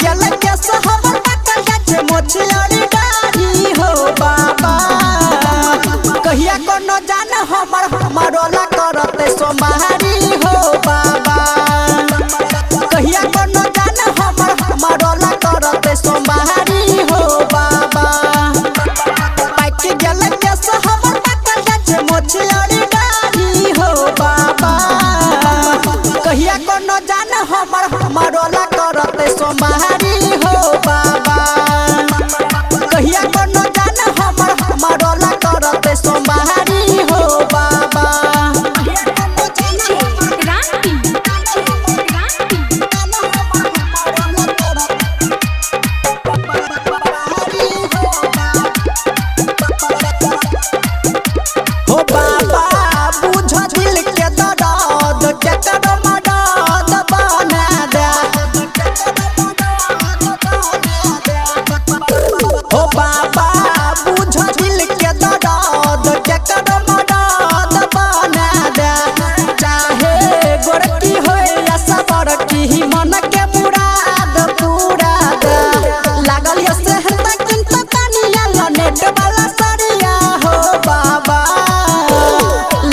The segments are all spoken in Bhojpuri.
गेल केस हमर पकड़ जाछे मोछियारी डारी हो बाबा कहिया कोनो जान हमरो ला करते सोमारी हो बाबा कहिया कोनो जान हमरो ला करते सोमारी हो बाबा पाक गेल केस हमर पकड़ जाछे मोछियारी डारी हो बाबा कहिया कोनो जान हमरो ला करते सोमारी हो बाबा कहिया कोनो जान हमरो ला करते सोमारी हो बाबा हो बाबा बुझ दिल के दर्द के करो मदद बना दे हो बाबा बुझ दिल के दर्द के करो मदद बना दे चाहे गोरकी हो या सबर की मन के मुराद पूरा दे लागल ये सेहत किंत तनिया नेट वाला सरिया हो बाबा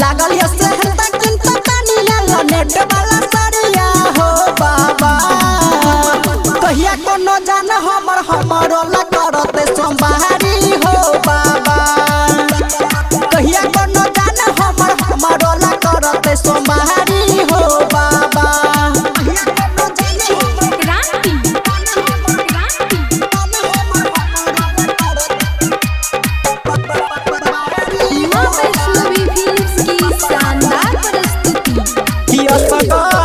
लागल ये सेहत किंत तनिया नेट वाला सरिया हो बाबा कहिया कोनो जान हमरो ला करते सोमवारी हो बाबा कहिया कोनो जान हमरो ला करते सोमवारी हो बाबा मां वैष्णवी फिल्म्स की शानदार प्रस्तुति कि असगर